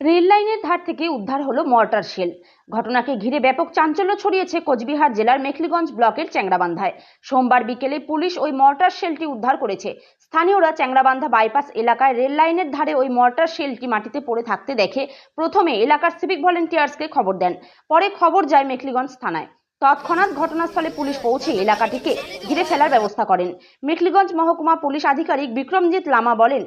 Rail লাইনের ধার থেকে উদ্ধার হলো মর্টার শেল। ঘটনাকে ঘিরে ব্যাপক চাঞ্চল্য ছড়িয়েছে কোচবিহার জেলার মেখলিগঞ্জ ব্লকের চ্যাংড়াবান্ধায়। সোমবার বিকেলে পুলিশ ওই মর্টার শেলটি উদ্ধার করেছে। স্থানীয়রা চ্যাংড়াবান্ধা বাইপাস এলাকায় রেল লাইনের ধারে ওই মর্টার শেলটি মাটিতে পড়ে থাকতে দেখে প্রথমে এলাকার সিভিক ভলেন্টিয়ার্সকে খবর দেন। পরে খবর যায় মেখলিগঞ্জ থানায়। তৎক্ষণাৎ ঘটনাস্থলে পুলিশ পৌঁছে এলাকাটিকে ঘিরে ফেলার ব্যবস্থা করেন। মেখলিগঞ্জ মহকুমা পুলিশ আধিকারিক বিক্রমজিৎ লামা বলেন,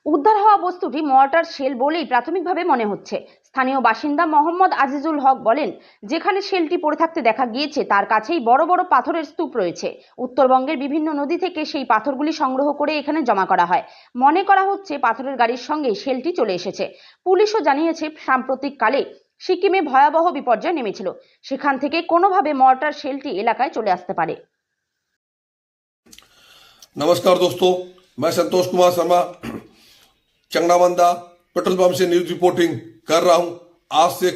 উদ্ধার হওয়া বস্তুটি মর্টার শেল বলেই প্রাথমিকভাবে মনে হচ্ছে। স্থানীয় বাসিন্দা মোহাম্মদ আজিজুল হক বলেন, যেখানে শেলটি পড়ে থাকতে দেখা গিয়েছে তার কাছেই বড় বড় পাথরের স্তূপ রয়েছে। উত্তরবঙ্গের বিভিন্ন নদী থেকে সেই পাথরগুলি সংগ্রহ করে এখানে জমা করা হয়। মনে করা হচ্ছে পাথরের গাড়ির সঙ্গে শেলটি চলে এসেছে। পুলিশও জানিয়েছে, সাম্প্রতিককালে সিকিমে ভয়াবহ বিপর্যয় নেমেছিল, সেখান থেকে কোনোভাবে মর্টার শেলটি এলাকায় চলে আসতে পারে। नमस्कार दोस्तों, मैं संतोष कुमार शर्मा चंगड़ाबंधा पेट्रोल पंप से न्यूज रिपोर्टिंग कर रहा हूं। आज से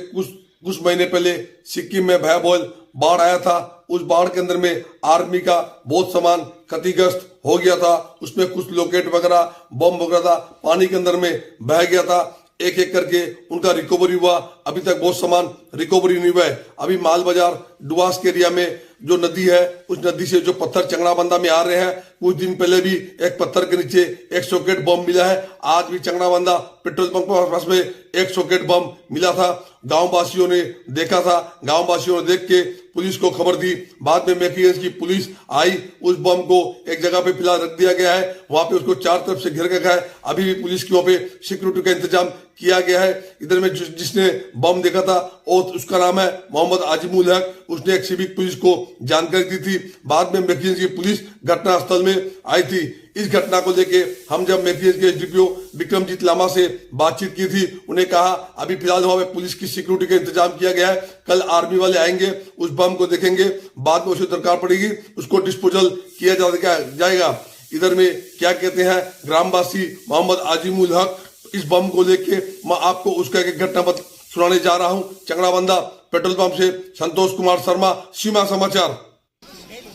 कुछ महीने पहले सिक्किम में भयावह बाढ़ आया था। उस बाढ़ के अंदर में आर्मी का बहुत सामान क्षतिग्रस्त हो गया था। उसमें कुछ लोकेट वगैरह बम वगैरह था, पानी के अंदर में बह गया था। एक एक करके उनका रिकवरी हुआ। अभी तक बहुत सामान रिकवरी नहीं हुआ है। अभी माल बाजार डुआस के एरिया में जो नदी है, उस नदी से जो पत्थर चंगड़ाबंधा में आ रहे हैं, कुछ दिन पहले भी एक पत्थर के नीचे एक सॉकेट बम मिला है। आज भी चंगड़ाबंधा पेट्रोल पंप के आसपास में एक सॉकेट बम मिला था। गांव वासियों ने देखा था, गांव वासियों ने देख के पुलिस को खबर दी। बाद में मेखलिगंज की पुलिस आई, उस बम को एक जगह पे फिलहाल रख दिया गया है। वहां पे उसको चार तरफ से घेर के गया है। अभी भी पुलिस की वहां पे सिक्योरिटी का इंतजाम किया गया है। इधर में जिसने बम देखा था और उसका नाम है मोहम्मद आजिमुल हक। उसने एक सिविक पुलिस को जानकारी दी थी। बाद में मेखलिगंज की पुलिस घटनास्थल में आई थी। इस घटना को लेके हम जब मेखलिगंज के एसडीपीओ विक्रमजीत लामा से बातचीत की थी, उन्हें कहा अभी फिलहाल वहां पे पुलिस की सिक्योरिटी का इंतजाम किया गया है। कल आर्मी वाले आएंगे, उस बम को देखेंगे, बाद में उसे दरकार पड़ेगी उसको डिस्पोजल किया जाएगा। इधर में क्या कहते हैं ग्रामवासी मोहम्मद आजिमुल हक, इस बम को लेके मैं आपको उसका एक घटना सुनाने जा रहा हूं। चंगड़ाबंधा पेट्रोल पंप से संतोष कुमार शर्मा, सीमा समाचार।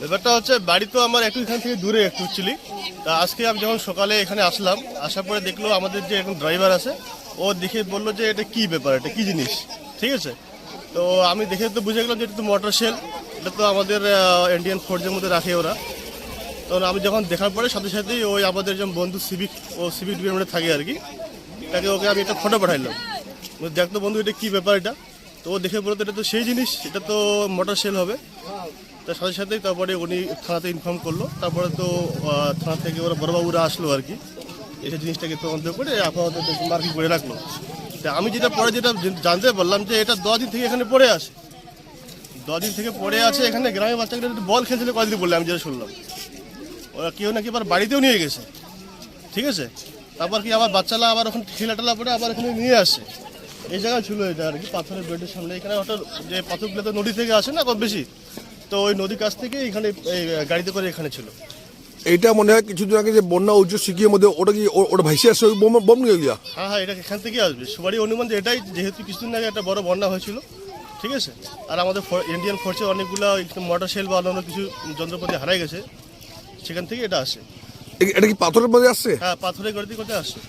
ব্যাপারটা হচ্ছে বাড়ি তো আমার একটু এখান থেকে দূরে একটু অ্যাকচুয়ালি। তা আজকে আমি যখন সকালে এখানে আসলাম, আসার পরে দেখলো আমাদের যে এখন ড্রাইভার আছে, ও দেখে বললো যে এটা কি ব্যাপার, এটা কি জিনিস, ঠিক আছে। তো আমি দেখে তো বুঝে গেলাম যে এটা তো মোটর শেল, এটা তো আমাদের ইন্ডিয়ান ফোর্সের মধ্যে রাখে ওরা। তখন আমি যখন দেখার পরে সাথে সাথেই ওই আমাদের যে বন্ধু সিভিক ডিপার্টমেন্টে থাকে আর কি, ওকে আমি একটা ফটো পাঠাইলাম, দেখতো বন্ধু এটা কি ব্যাপার এটা। তো ও দেখে বলতো এটা তো সেই জিনিস, এটা তো মোটর শেল হবে। তার সাথে সাথেই তারপরে উনি থানাতে ইনফর্ম করলো। তারপরে তো থানা থেকে ওরা বড়বাবুরা আসলো আর কি, এসে জিনিসটাকে তদন্ত করে আপাতত মার্কিং করে রাখলো। তা আমি যেটা জানতে পারলাম যে এটা 10 দিন থেকে এখানে পড়ে আছে, 10 দিন থেকে পড়ে আছে এখানে। গ্রামের বাচ্চাগুলো বল খেলছিল কয়েকদিন বললে, আমি যেটা শুনলাম ওরা কেউ নাকি আবার বাড়িতেও নিয়ে গেছে, ঠিক আছে। তারপর কি আবার বাচ্চারা আবার ওখানে ঠেলাটালা পরে আবার এখানে নিয়ে আসে। এই জায়গায় ছিল এটা আর কি, পাথরের বেডের সামনে। এখানে ওটা যে পাথরগুলো তো নদী থেকে আসে না কম বেশি, তো ওই নদীর কাছ থেকে এখানে এই গাড়িতে করে এখানে ছিল। এইটা মনে হয় কিছুদিন আগে যে বন্যা উজ্জ্বল সিকিমের মধ্যে ওটা কি ওটা ভাইসে আসছে, বম নিয়ে গিয়া? হ্যাঁ, এটা এখান থেকে আসবে। সবারই অনুমান যে এটাই, যেহেতু কিছুদিন আগে একটা বড় বন্যা হয়েছিল, ঠিক আছে। আর আমাদের ইন্ডিয়ান ফোর্সে অনেকগুলো মোটর শেল বা অন্যান্য কিছু যন্ত্রপাতি হারাই গেছে, সেখান থেকে এটা আসে। এটা কি পাথরের মধ্যে আসছে? হ্যাঁ, পাথরের গাড়িতে করতে আসছে।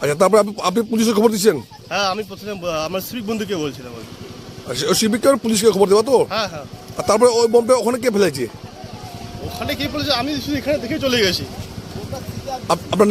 আচ্ছা, তারপরে আপনি পুলিশে খবর দিচ্ছেন? হ্যাঁ, আমি প্রথমে আমার সিভিক বন্ধুকে বলছিলাম। আচ্ছা, ওই সিভিককে পুলিশকে খবর দেবা তো? হ্যাঁ হ্যাঁ। আর তারপরে ওই বমটা ওখানে কে ফেলেছে? ওখানে কে বলেছে, আমি শুধু এখানে দেখে চলে গেছি। আপনার